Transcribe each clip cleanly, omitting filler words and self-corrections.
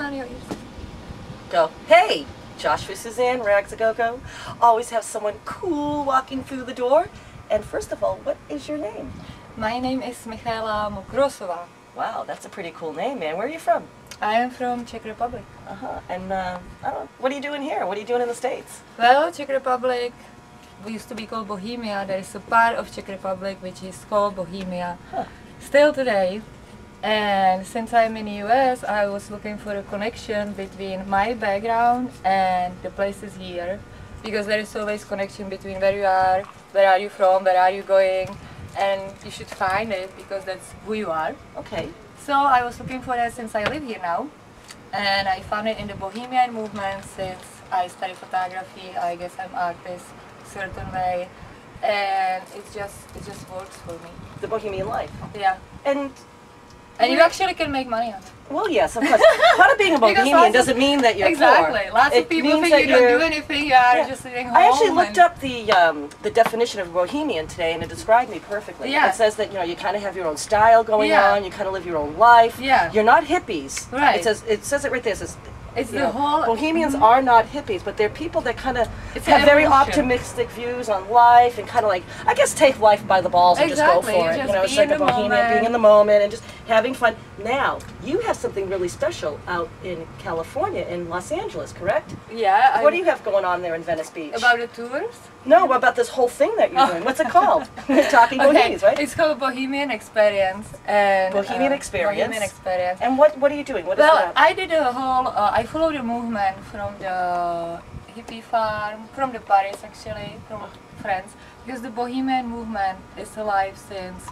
on your ears. Go. Hey, Joshua, Suzanne, Rags-A-GoGo. Always have someone cool walking through the door. And first of all, what is your name? My name is Michaela Mokrosova. Wow, that's a pretty cool name, man. Where are you from? I am from Czech Republic. And I don't. What are you doing here? What are you doing in the States? Well, Czech Republic, we used to be called Bohemia. There is a part of Czech Republic which is called Bohemia. Still today. And since I'm in the US, I was looking for a connection between my background and the places here. Because there is always connection between where you are you from, where are you going, and you should find it because that's who you are. Okay. So I was looking for that since I live here now. And I found it in the Bohemian movement since I study photography. I guess I'm artist certain way. And it just works for me. The Bohemian life. Yeah. And you actually can make money on it. Well, yes, of course. Part of being a Bohemian doesn't mean that you're exactly. poor. Lots of people think you don't do anything, you are just sitting home. I actually looked up the definition of Bohemian today, and it described me perfectly. Yeah. It says that you kind of have your own style going on, you kind of live your own life. Yeah. You're not hippies. Right. It says it right there. It says, it's the whole Bohemians are not hippies, but they're people that kind of it's have very optimistic views on life and kind of like, I guess, take life by the balls and just go for it. It's like a Bohemian, being in the moment and just having fun. Now, you have something really special out in California, in Los Angeles, correct? Yeah. What do you have going on there in Venice Beach? About the tours? No, about this whole thing that you're doing. What's it called? Talking Bohemians, right? It's called Bohemian Experience. And Bohemian Experience. Bohemian Experience. And what are you doing? What is that? I did a whole, I followed the movement from the hippie farm, from the Paris actually, from friends. Because the Bohemian movement is alive since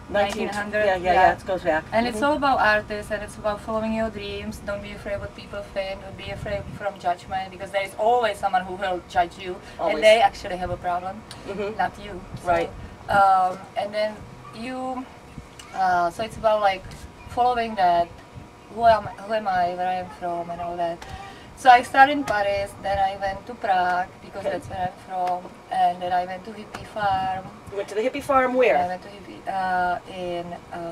1900. Yeah, it goes back. And it's all about artists, and it's about following your dreams. Don't be afraid what people think. Don't be afraid from judgment, because there is always someone who will judge you, and they actually have a problem, not you. So, right. And then you, so it's about like following that. Who am I? Where I am from, and all that. So I started in Paris, then I went to Prague, because that's where I'm from, and then I went to hippie farm. You went to the hippie farm where? I went to hippie in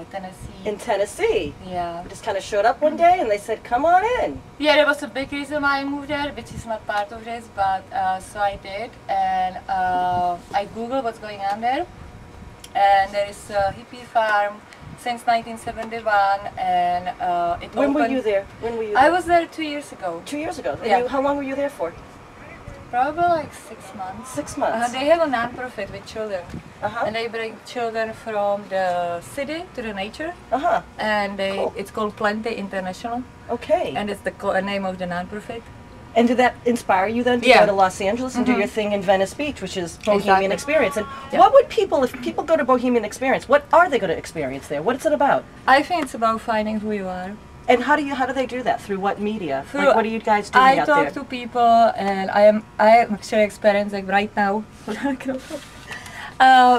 Tennessee. In Tennessee? Yeah. You just kind of showed up one day and they said, come on in. Yeah, there was a big reason why I moved there, which is not part of this, but so I did, and I googled what's going on there, and there is a hippie farm since 1971, and it opened. When were you there? I was there 2 years ago. 2 years ago? Yeah. How long were you there for? Probably like 6 months. 6 months. They have a non-profit with children, and they bring children from the city to the nature, and it's called Plenty International. Okay. And it's the name of the non-profit. And did that inspire you then to go to Los Angeles and do your thing in Venice Beach, which is Bohemian Experience? And what would people, if people go to Bohemian Experience, what are they going to experience there? What is it about? I think it's about finding who you are. And how do they do that? Through what media? Like, what are you guys doing out there? I talk to people, and I am actually experiencing right now.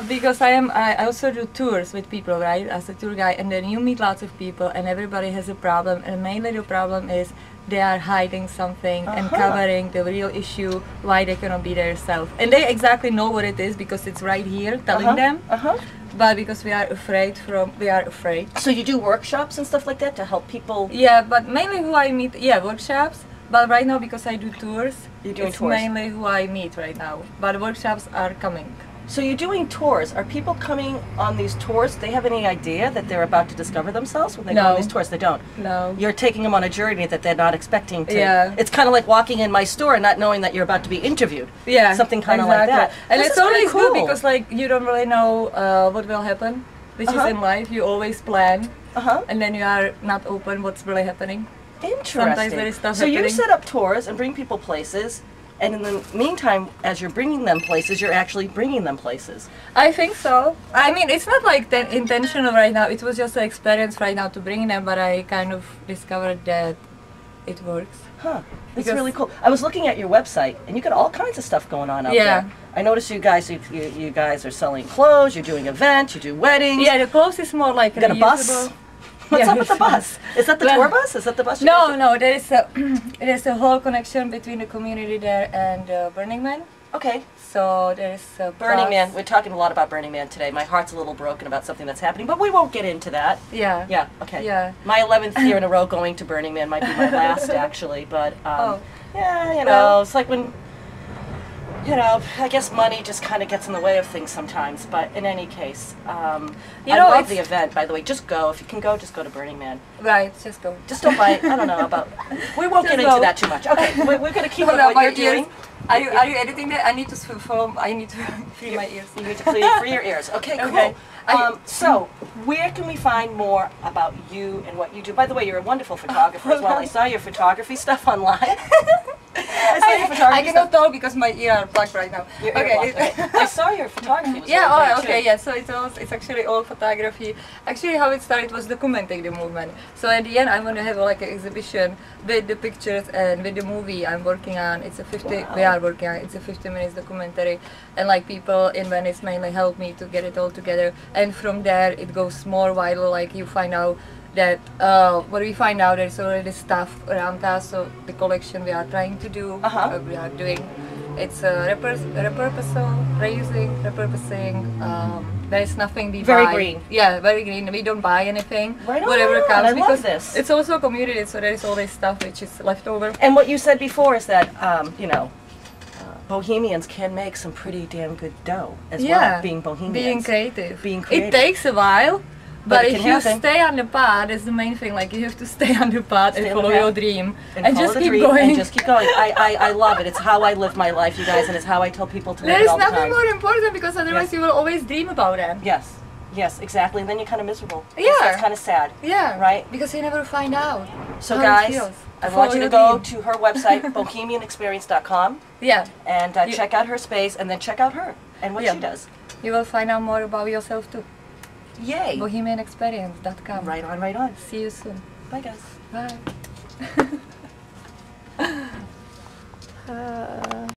Because I also do tours with people, right, as a tour guide, and then you meet lots of people, and everybody has a problem, and mainly the problem is they are hiding something and covering the real issue why they cannot be themselves. And they exactly know what it is because it's right here telling them. But because we are afraid. So you do workshops and stuff like that to help people? Yeah, but mainly who I meet, workshops. But right now, because I do tours, it's mainly who I meet right now. But workshops are coming. So you're doing tours. Are people coming on these tours? Do they have any idea that they're about to discover themselves when they go on these tours? They don't? No. You're taking them on a journey that they're not expecting to. Yeah. It's kind of like walking in my store and not knowing that you're about to be interviewed. Yeah. Something kind of like that. And it's always good because like you don't really know what will happen, which is in life. You always plan, and then you are not open what's really happening. Interesting. Sometimes there is stuff happening. So you set up tours and bring people places. And in the meantime, as you're bringing them places, you're actually bringing them places. I think so. I mean, it's not like intentional right now. It was just an experience right now to bring them, but I kind of discovered that it works. That's really cool. I was looking at your website, and you got all kinds of stuff going on out there. I noticed you guys are selling clothes, you're doing events, you do weddings. Yeah, the clothes is more like you got a bus. What's up with the bus? Is that the tour bus? Is that the bus? No, there is a whole connection between the community there and Burning Man. Okay. So there's a Burning Man. We're talking a lot about Burning Man today. My heart's a little broken about something that's happening, but we won't get into that. Yeah. Yeah. Okay. Yeah. My 11th year in a row going to Burning Man might be my last, actually. But yeah, you know, it's like when, you know, I guess money just kind of gets in the way of things sometimes. But in any case, I love the event. By the way, just go if you can go. Just go to Burning Man. Right. Just go. Just don't buy. I don't know about. We won't get into that too much. Okay. We're gonna keep on what you're doing. Are you editing that? I need to film. I need to free my ears. You need to free your ears. Okay, cool. So, where can we find more about you and what you do? By the way, you're a wonderful photographer as well. I saw your photography stuff online. I cannot talk because my ears are plugged right now. Okay. I saw your photography. Was yeah. So it's actually all photography. Actually, how it started was documenting the movement. So at the end, I'm gonna have like an exhibition with the pictures and with the movie I'm working on. It's a 50. Wow. We are working on. It's a 50 minutes documentary, and like people in Venice mainly help me to get it all together. And from there, it goes more viral. Like you find out that what we find out, there's already stuff around us. So the collection we are trying to do, we are doing, it's repurposing. There is nothing we very buy. Green. Yeah, very green. We don't buy anything. Right on. Whatever comes. I love this. It's also a community, so there is all this stuff which is left over. And what you said before is that you know, Bohemians can make some pretty damn good dough as well. Being Bohemians. Being creative. Being creative. It takes a while. But if you happen. stay on the path, that's the main thing. Like you have to stay on the path and follow your dream and just keep going. And just keep going. I love it. It's how I live my life, you guys, and it's how I tell people to live it all the time. There is nothing more important because otherwise you will always dream about it. Yes. Yes, exactly. And then you're kind of miserable. Yeah. It's kind of sad. Yeah. Right? Because you never find out. So guys, I want you to go to her website, bohemianexperience.com. Yeah. And check out her space, and then check out her and what she does. You will find out more about yourself too. Yay! Bohemianexperience.com. Right on, right on. See you soon. Bye, guys. Bye.